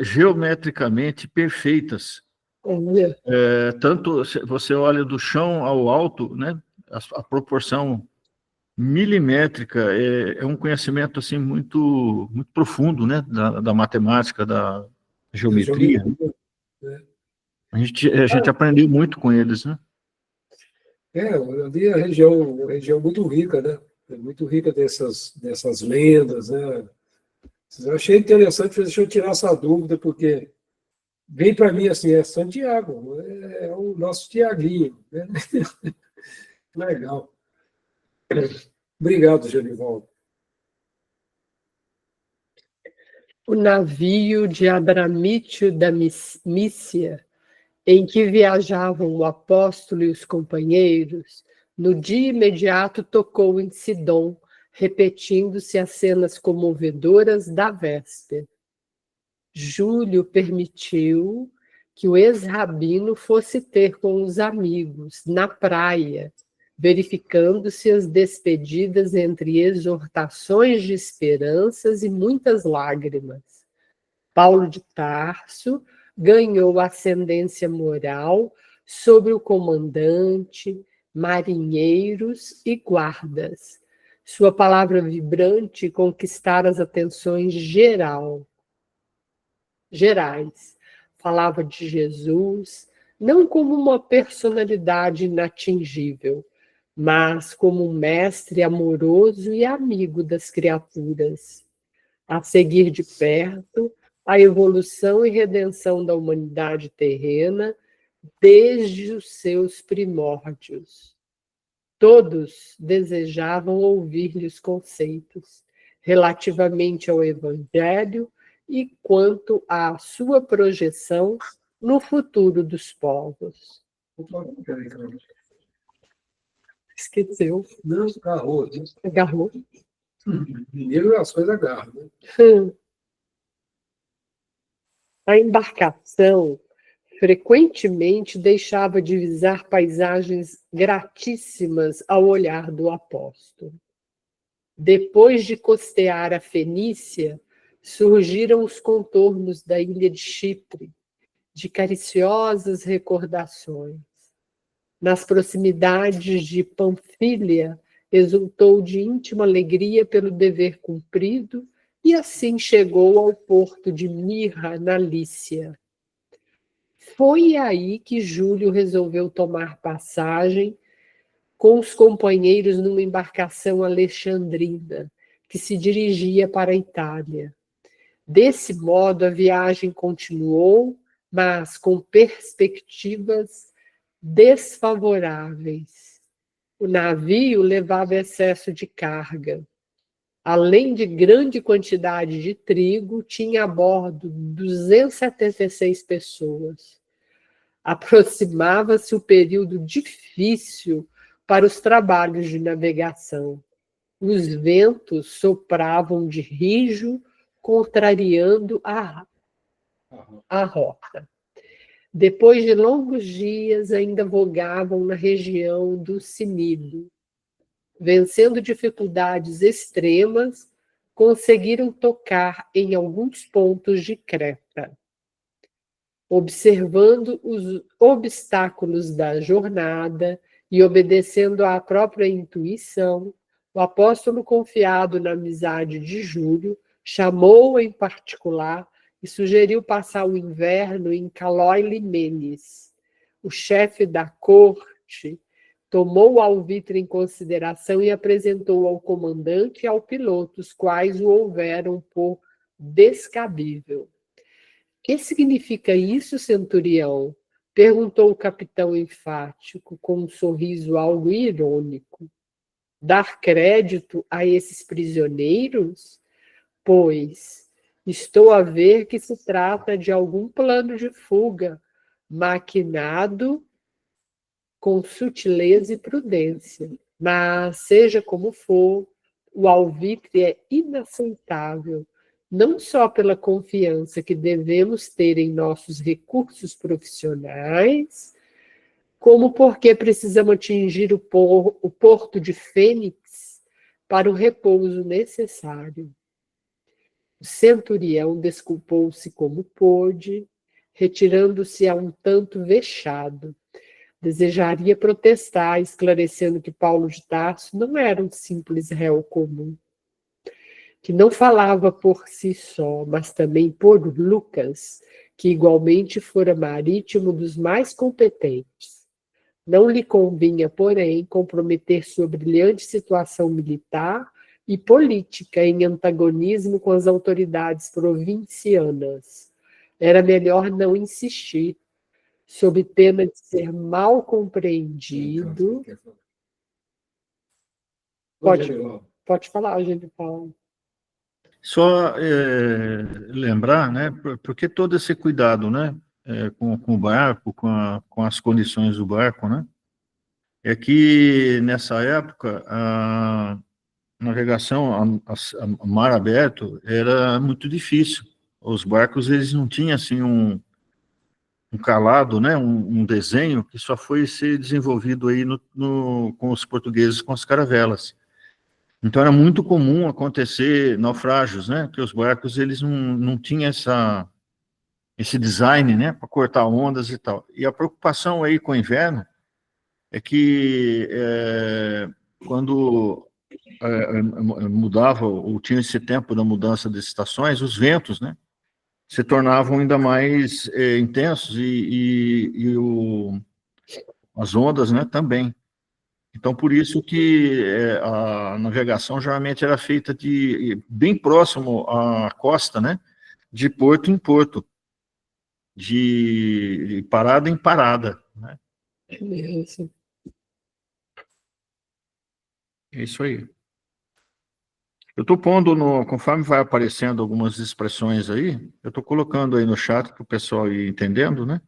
Geometricamente perfeitas. Tanto você olha do chão ao alto, né? A proporção milimétrica é um conhecimento assim muito profundo, né? Da matemática, da geometria. A gente aprendeu muito com eles, né? Ali é a região muito rica, né? É muito rica dessas lendas, né? Eu achei interessante, deixa eu tirar essa dúvida, porque vem para mim assim, é Santiago, é o nosso Tiaguinho, né? Legal. Obrigado, Genivaldo. O navio de Abramítio da Mícia, em que viajavam o apóstolo e os companheiros, no dia imediato tocou em Sidom, repetindo-se as cenas comovedoras da véspera. Júlio permitiu que o ex-rabino fosse ter com os amigos, na praia, verificando-se as despedidas entre exortações de esperanças e muitas lágrimas. Paulo de Tarso ganhou ascendência moral sobre o comandante, marinheiros e guardas. Sua palavra vibrante conquistara as atenções gerais. Falava de Jesus, não como uma personalidade inatingível, mas como um mestre amoroso e amigo das criaturas. A seguir de perto a evolução e redenção da humanidade terrena desde os seus primórdios. Todos desejavam ouvir-lhe os conceitos relativamente ao Evangelho e quanto à sua projeção no futuro dos povos. Esqueceu. Não, agarrou. Agarrou. Mineiro as coisas agarram, né? A embarcação frequentemente deixava divisar paisagens gratíssimas ao olhar do apóstolo. Depois de costear a Fenícia, surgiram os contornos da ilha de Chipre, de cariciosas recordações. Nas proximidades de Panfilha, exultou de íntima alegria pelo dever cumprido e assim chegou ao porto de Mirra, na Lícia. Foi aí que Júlio resolveu tomar passagem com os companheiros numa embarcação alexandrina, que se dirigia para a Itália. Desse modo, a viagem continuou, mas com perspectivas desfavoráveis. O navio levava excesso de carga. Além de grande quantidade de trigo, tinha a bordo 276 pessoas. Aproximava-se o período difícil para os trabalhos de navegação. Os ventos sopravam de rijo, contrariando a rota. Depois de longos dias, ainda vogavam na região do Cnido. Vencendo dificuldades extremas, conseguiram tocar em alguns pontos de Creta. Observando os obstáculos da jornada e obedecendo à própria intuição, o apóstolo, confiado na amizade de Júlio, chamou-o em particular e sugeriu passar o inverno em Calói Limenes. O chefe da corte tomou o alvitre em consideração e apresentou ao comandante e ao piloto, os quais o houveram por descabível. Que significa isso, centurião? Perguntou o capitão enfático, com um sorriso algo irônico. Dar crédito a esses prisioneiros? Pois estou a ver que se trata de algum plano de fuga, maquinado com sutileza e prudência. Mas, seja como for, o alvitre é inaceitável, não só pela confiança que devemos ter em nossos recursos profissionais, como porque precisamos atingir o porto de Fênix para o repouso necessário. O centurião desculpou-se como pôde, retirando-se a um tanto vexado. Desejaria protestar, esclarecendo que Paulo de Tarso não era um simples réu comum, que não falava por si só, mas também por Lucas, que igualmente fora marítimo dos mais competentes. Não lhe convinha, porém, comprometer sua brilhante situação militar e política em antagonismo com as autoridades provincianas. Era melhor não insistir, sob pena de ser mal compreendido. Pode falar, gente, Paulo. Só lembrar, né, por que todo esse cuidado, né, com o barco, com as condições do barco, né? É que nessa época a navegação a mar aberto era muito difícil. Os barcos eles não tinham assim um calado, né, um desenho que só foi ser desenvolvido aí com os portugueses com as caravelas. Então era muito comum acontecer naufrágios, né, que os barcos eles não tinham esse design, né, para cortar ondas e tal. E a preocupação aí com o inverno é que quando mudava, ou tinha esse tempo da mudança das estações, os ventos, né, se tornavam ainda mais intensos as ondas, né, também. Então, por isso que a navegação geralmente era feita bem próximo à costa, né, de porto em porto, de parada em parada, né? É isso aí. Eu estou pondo, conforme vai aparecendo algumas expressões aí, eu estou colocando aí no chat para o pessoal ir entendendo, né?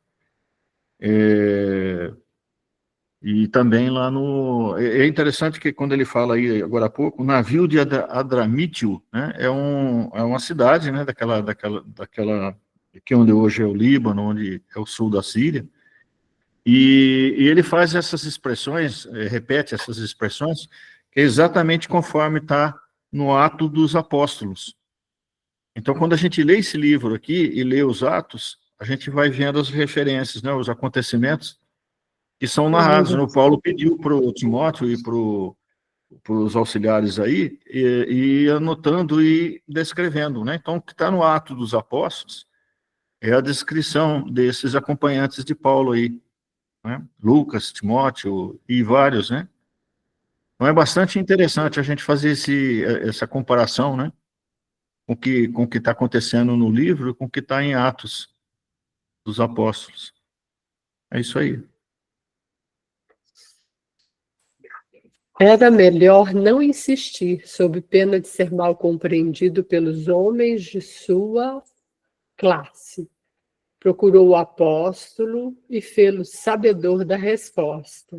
E também lá no... É interessante que quando ele fala aí, agora há pouco, o navio de Adramítio, né? É uma cidade, né? Daquela... que é onde hoje é o Líbano, onde é o sul da Síria. E ele faz essas expressões, repete essas expressões, que é exatamente conforme está no Ato dos Apóstolos. Então, quando a gente lê esse livro aqui e lê os Atos, a gente vai vendo as referências, né, os acontecimentos que são narrados. O Paulo pediu para o Timóteo e para os auxiliares aí, e anotando e descrevendo, né? Então, o que está no Ato dos Apóstolos é a descrição desses acompanhantes de Paulo aí, né? Lucas, Timóteo e vários, né? Então é bastante interessante a gente fazer essa comparação, né? Com o que está acontecendo no livro, com o que está em Atos dos Apóstolos. É isso aí. Era melhor não insistir, sob pena de ser mal compreendido pelos homens de sua classe. Procurou o apóstolo e fê-lo sabedor da resposta.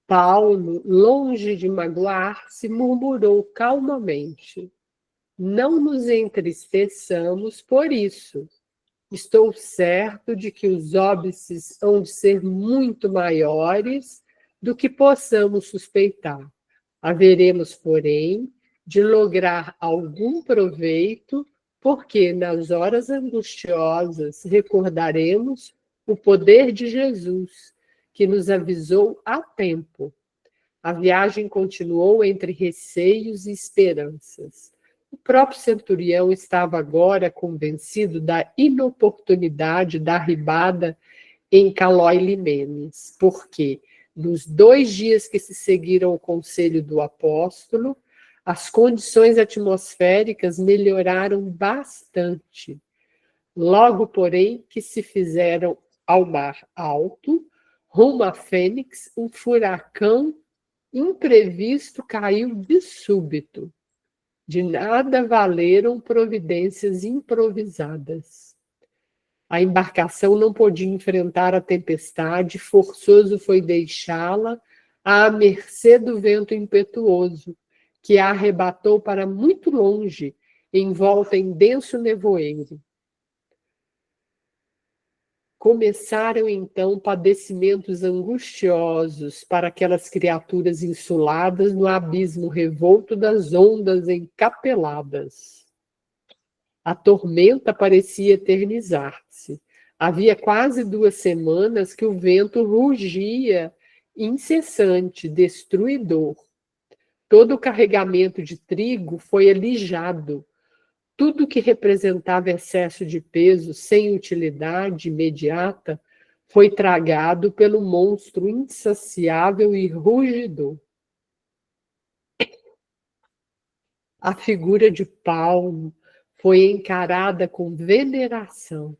Paulo, longe de magoar-se, murmurou calmamente: não nos entristeçamos por isso. Estou certo de que os óbices hão de ser muito maiores do que possamos suspeitar. Haveremos, porém, de lograr algum proveito, porque nas horas angustiosas recordaremos o poder de Jesus, que nos avisou a tempo. A viagem continuou entre receios e esperanças. O próprio centurião estava agora convencido da inoportunidade da arribada em Calói-Limenes, porque, nos 2 dias que se seguiram ao conselho do apóstolo, as condições atmosféricas melhoraram bastante. Logo, porém, que se fizeram ao mar alto, rumo a Fênix, um furacão imprevisto caiu de súbito. De nada valeram providências improvisadas. A embarcação não podia enfrentar a tempestade, forçoso foi deixá-la à mercê do vento impetuoso, que a arrebatou para muito longe, envolta em denso nevoeiro. Começaram, então, padecimentos angustiosos para aquelas criaturas insuladas no abismo revolto das ondas encapeladas. A tormenta parecia eternizar-se. Havia quase 2 semanas que o vento rugia incessante, destruidor. Todo o carregamento de trigo foi alijado. Tudo que representava excesso de peso sem utilidade imediata foi tragado pelo monstro insaciável e rugidor. A figura de Paulo foi encarada com veneração.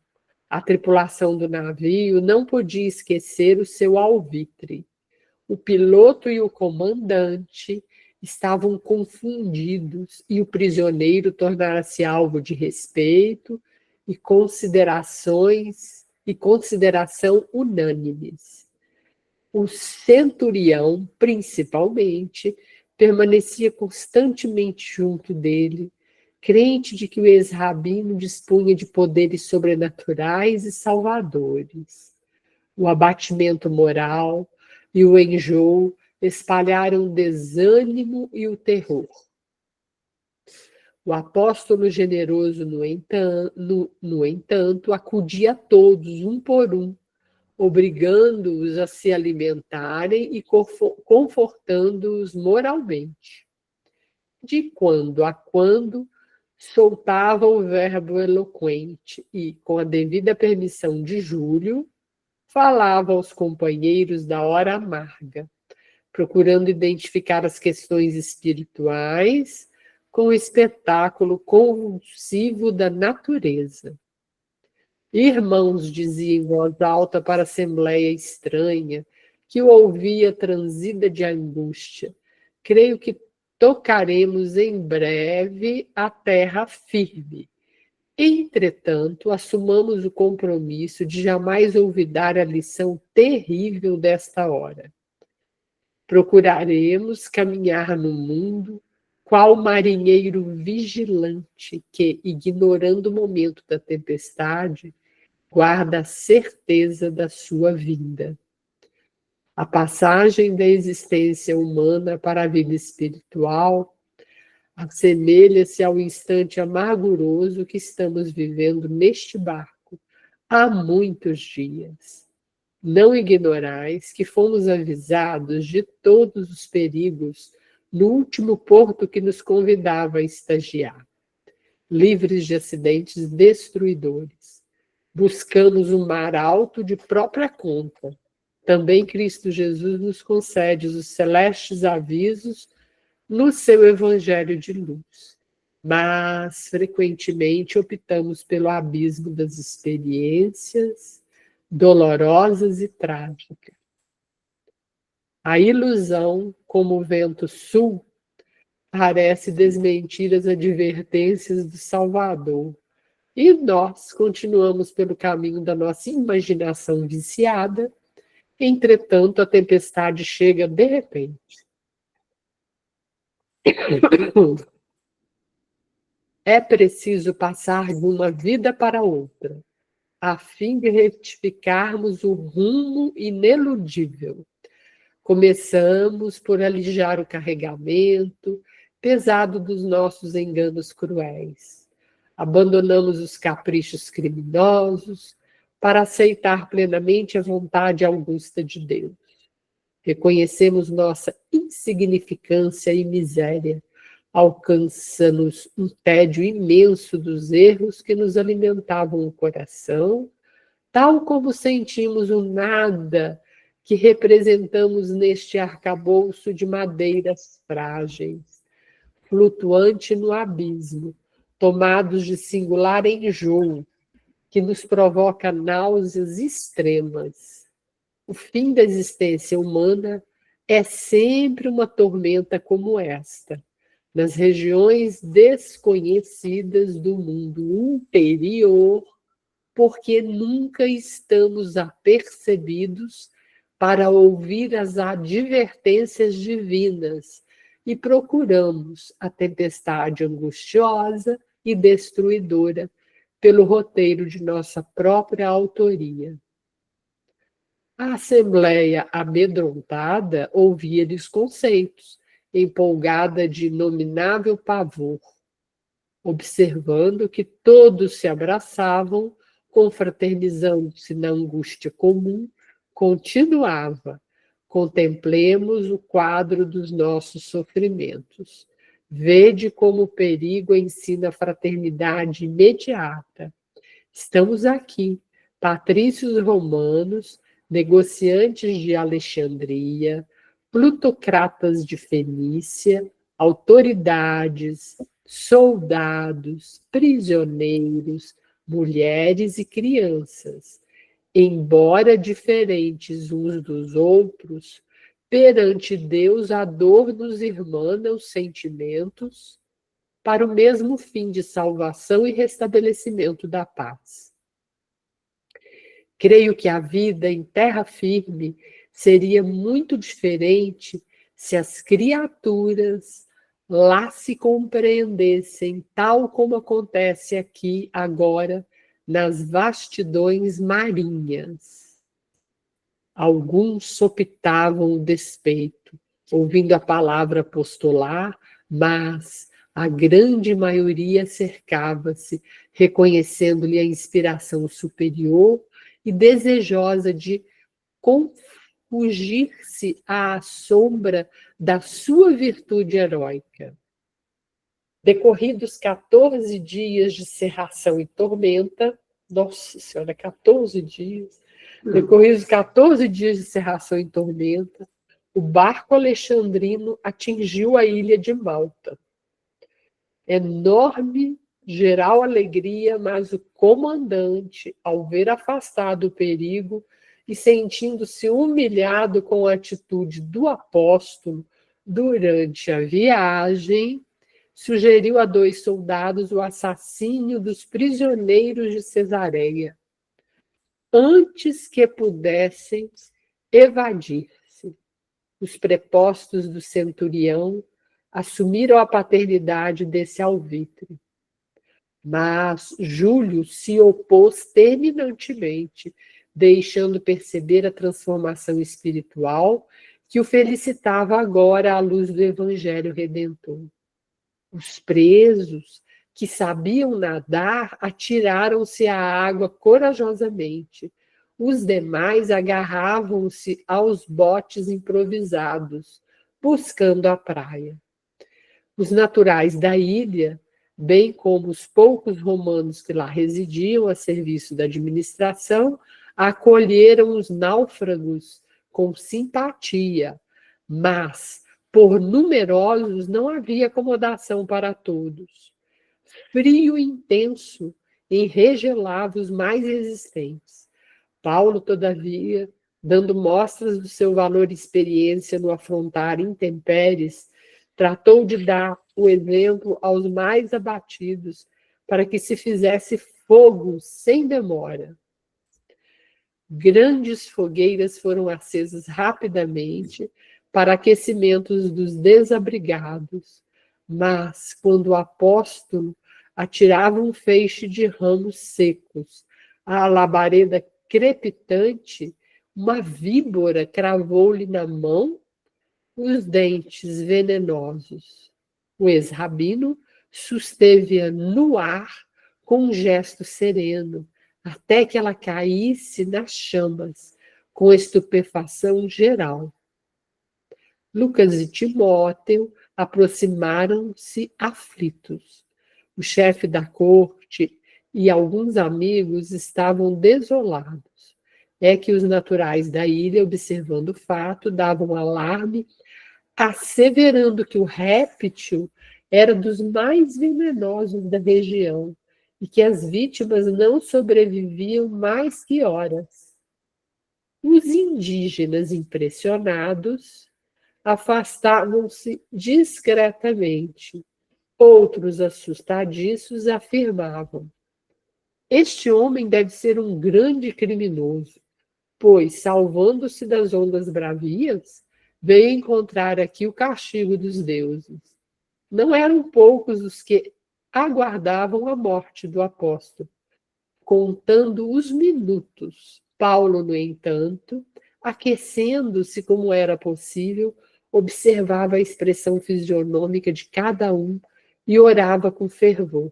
A tripulação do navio não podia esquecer o seu alvitre. O piloto e o comandante estavam confundidos e o prisioneiro tornara-se alvo de respeito e consideração unânimes. O centurião, principalmente, permanecia constantemente junto dele, crente de que o ex-rabino dispunha de poderes sobrenaturais e salvadores. O abatimento moral e o enjoo espalharam o desânimo e o terror. O apóstolo generoso, no entanto, acudia a todos, um por um, obrigando-os a se alimentarem e confortando-os moralmente. De quando a quando, soltava o verbo eloquente e, com a devida permissão de Júlio, falava aos companheiros da hora amarga, procurando identificar as questões espirituais com o espetáculo convulsivo da natureza. Irmãos, dizia em voz alta para a assembleia estranha, que o ouvia transida de angústia, creio que tocaremos em breve a terra firme. Entretanto, assumamos o compromisso de jamais olvidar a lição terrível desta hora. Procuraremos caminhar no mundo qual marinheiro vigilante que, ignorando o momento da tempestade, guarda a certeza da sua vinda. A passagem da existência humana para a vida espiritual assemelha-se ao instante amarguroso que estamos vivendo neste barco há muitos dias. Não ignorais que fomos avisados de todos os perigos no último porto que nos convidava a estagiar, livres de acidentes destruidores. Buscamos um mar alto de própria conta. Também Cristo Jesus nos concede os celestes avisos no seu evangelho de luz. Mas, frequentemente, optamos pelo abismo das experiências dolorosas e trágicas. A ilusão, como o vento sul, parece desmentir as advertências do Salvador. E nós continuamos pelo caminho da nossa imaginação viciada. Entretanto, a tempestade chega de repente. É preciso passar de uma vida para outra, a fim de retificarmos o rumo ineludível. Começamos por alijar o carregamento pesado dos nossos enganos cruéis. Abandonamos os caprichos criminosos para aceitar plenamente a vontade augusta de Deus. Reconhecemos nossa insignificância e miséria, alcança-nos um tédio imenso dos erros que nos alimentavam o coração, tal como sentimos o nada que representamos neste arcabouço de madeiras frágeis, flutuante no abismo, tomados de singular enjoo, que nos provoca náuseas extremas. O fim da existência humana é sempre uma tormenta como esta, nas regiões desconhecidas do mundo interior, porque nunca estamos apercebidos para ouvir as advertências divinas e procuramos a tempestade angustiosa e destruidora pelo roteiro de nossa própria autoria. A assembleia amedrontada ouvia-lhes conceitos, empolgada de inominável pavor, observando que todos se abraçavam, confraternizando-se na angústia comum, continuava: contemplemos o quadro dos nossos sofrimentos. Vede como o perigo ensina a fraternidade imediata. Estamos aqui patrícios romanos, negociantes de Alexandria, plutocratas de Fenícia, autoridades, soldados, prisioneiros, mulheres e crianças, embora diferentes uns dos outros, perante Deus a dor nos irmana os sentimentos, para o mesmo fim de salvação e restabelecimento da paz. Creio que a vida em terra firme seria muito diferente se as criaturas lá se compreendessem tal como acontece aqui agora nas vastidões marinhas. Alguns sopitavam o despeito, ouvindo a palavra apostolar, mas a grande maioria cercava-se, reconhecendo-lhe a inspiração superior e desejosa de confugir-se à sombra da sua virtude heróica. Decorridos 14 dias de cerração e tormenta, nossa senhora, 14 dias, decorridos 14 dias de cerração e tormenta, o barco alexandrino atingiu a ilha de Malta. Enorme, geral alegria, mas o comandante, ao ver afastado o perigo e sentindo-se humilhado com a atitude do apóstolo durante a viagem, sugeriu a 2 soldados o assassínio dos prisioneiros de Cesareia, antes que pudessem evadir-se. Os prepostos do centurião assumiram a paternidade desse alvitre. Mas Júlio se opôs terminantemente, deixando perceber a transformação espiritual que o felicitava agora à luz do Evangelho Redentor. Os presos, que sabiam nadar, atiraram-se à água corajosamente. Os demais agarravam-se aos botes improvisados, buscando a praia. Os naturais da ilha, bem como os poucos romanos que lá residiam a serviço da administração, acolheram os náufragos com simpatia, mas, por numerosos, não havia acomodação para todos. Frio intenso enregelava os mais resistentes. Paulo, todavia, dando mostras do seu valor e experiência no afrontar intempéries, tratou de dar o exemplo aos mais abatidos, para que se fizesse fogo sem demora. Grandes fogueiras foram acesas rapidamente para aquecimentos dos desabrigados, mas quando o apóstolo atirava um feixe de ramos secos à labareda crepitante, uma víbora cravou-lhe na mão os dentes venenosos. O ex-rabino susteve-a no ar com um gesto sereno, até que ela caísse nas chamas, com estupefação geral. Lucas e Timóteo aproximaram-se aflitos. O chefe da corte e alguns amigos estavam desolados. É que os naturais da ilha, observando o fato, davam alarme, asseverando que o réptil era dos mais venenosos da região e que as vítimas não sobreviviam mais que horas. Os indígenas, impressionados, afastavam-se discretamente. Outros, assustadiços, afirmavam: este homem deve ser um grande criminoso, pois, salvando-se das ondas bravias, veio encontrar aqui o castigo dos deuses. Não eram poucos os que aguardavam a morte do apóstolo, contando os minutos. Paulo, no entanto, aquecendo-se como era possível, observava a expressão fisionômica de cada um e orava com fervor.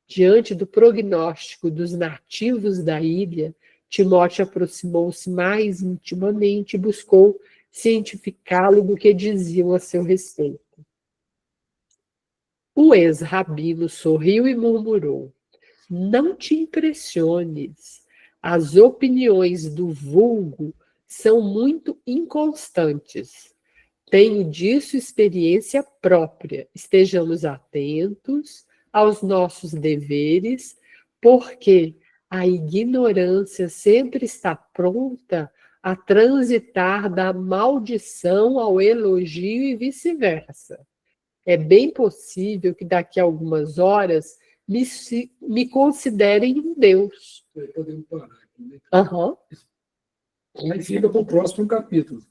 Diante do prognóstico dos nativos da ilha, Timóteo aproximou-se mais intimamente e buscou cientificá-lo do que diziam a seu respeito. O ex-rabino sorriu e murmurou: não te impressiones. As opiniões do vulgo são muito inconstantes. Tenho disso experiência própria. Estejamos atentos aos nossos deveres, porque a ignorância sempre está pronta a transitar da maldição ao elogio e vice-versa. É bem possível que daqui a algumas horas me considerem um Deus. Podemos parar aqui, né? Aham. Aí fica para o próximo capítulo.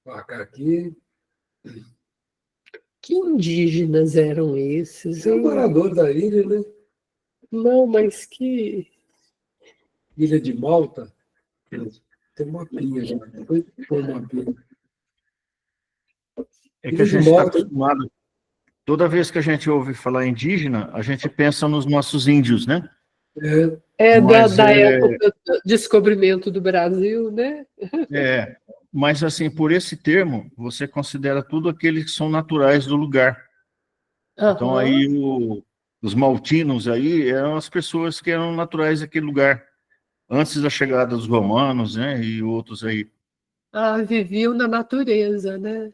Marcar aqui. Que indígenas eram esses, É o hein? morador da ilha, né? Não, mas que... Ilha de Malta. Tem uma pinha já. Depois põe uma pinha. É que a gente está acostumado, toda vez que a gente ouve falar indígena, a gente pensa nos nossos índios, né? É Mas, da época do descobrimento do Brasil, né? Mas assim, por esse termo, você considera tudo aqueles que são naturais do lugar. Então, Aham. aí, os maltinos aí eram as pessoas que eram naturais daquele lugar, antes da chegada dos romanos, né, e outros aí. Ah, viviam na natureza, né?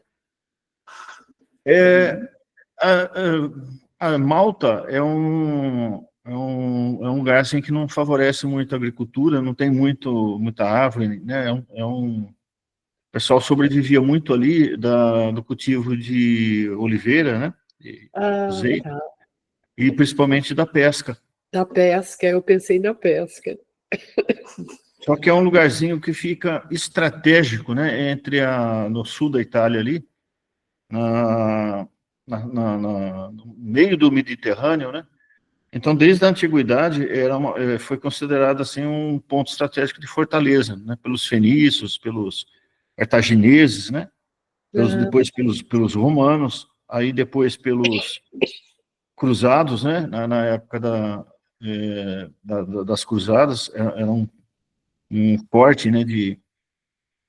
A Malta é um lugar assim, que não favorece muito a agricultura, não tem muita árvore, né, o pessoal sobrevivia muito ali do cultivo de oliveira, né, de Ah, azeite, tá. e principalmente da pesca. Da pesca, eu pensei na pesca. Só que é um lugarzinho que fica estratégico, né, no sul da Itália ali, no meio do Mediterrâneo, né? Então, desde a antiguidade, foi considerado assim um ponto estratégico de fortaleza, né, pelos fenícios, pelos cartagineses, né, depois pelos romanos, aí depois pelos cruzados, né, na época das cruzadas, era um forte, né, de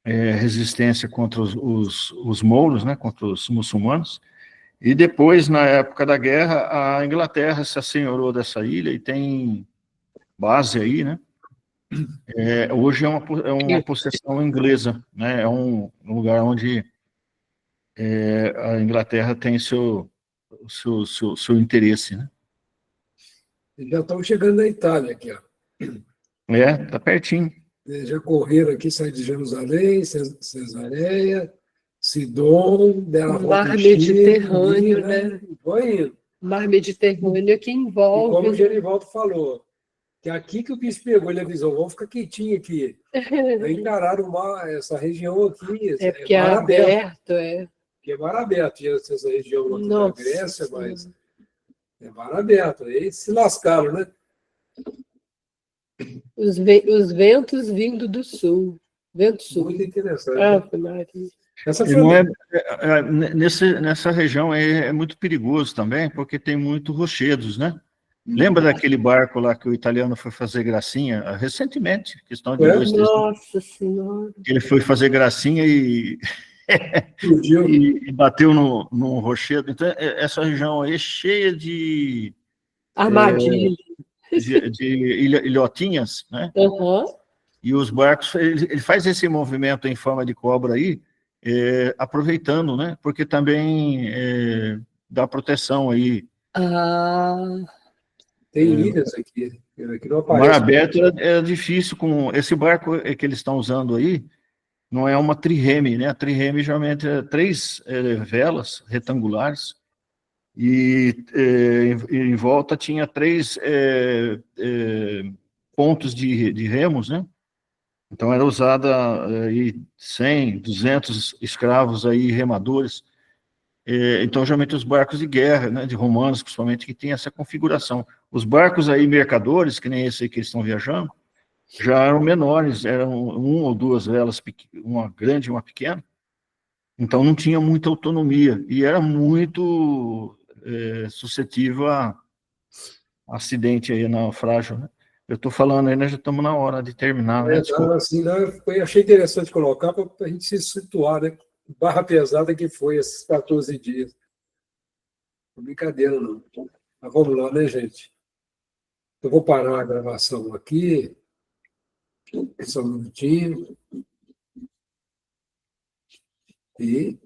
resistência contra os mouros, né, contra os muçulmanos. E depois, na época da guerra, a Inglaterra se assenhorou dessa ilha e tem base aí, né? Hoje é uma possessão inglesa, né? É um lugar onde a Inglaterra tem seu interesse, né? Já estão chegando na Itália aqui, ó. Tá pertinho. Já correram aqui, saíram de Jerusalém, Cesareia, Sidom, deram a volta Mar em Chipre, Mediterrâneo, né? Foi indo. Mar Mediterrâneo que E como envolve... o Gerivaldo falou, que aqui que o bicho pegou, ele avisou, vamos ficar quietinho aqui. Aí encararam essa região aqui, É porque é mar aberto, Porque é mar aberto, tinha essa região aqui da Nossa Grécia, Senhora. mas é mar aberto. Aí se lascaram, né? Os ventos vindo do sul. Vento sul. Muito interessante. Ave Maria. Essa E foi não nessa região é muito perigoso também, porque tem muito rochedos, né? Lembra daquele barco lá que o italiano foi fazer gracinha recentemente, questão de 2, 3 anos? Nossa Senhora. Ele foi fazer gracinha e explodiu. e bateu no rochedo. Então, essa região aí é cheia de Armadilha. ilhotinhas, né? Aham. E os barcos, ele faz esse movimento em forma de cobra aí, aproveitando, né? Porque também dá proteção aí. Ah, Tem ilhas aqui. Aqui não O mar aparece. aberto é difícil com esse barco que eles estão usando aí. Não é uma trireme, né? A trireme geralmente é 3 velas retangulares e em volta tinha 3 pontos de remos, né? Então era usada aí 100, 200 escravos aí remadores. Então geralmente os barcos de guerra, né, de romanos principalmente, que tem essa configuração. Os barcos aí mercadores, que nem esse aí que eles estão viajando, já eram menores, eram 1 ou 2 velas, uma grande e uma pequena, então não tinha muita autonomia, e era muito suscetível a acidente aí, naufrágio, né? Eu estou falando aí, nós já estamos na hora de terminar, né? Desculpa. Assim, né, achei interessante colocar para a gente se situar, né? Barra pesada que foi esses 14 dias. Não é brincadeira, não. Mas vamos lá, né, gente? Eu vou parar a gravação aqui, só um minutinho. E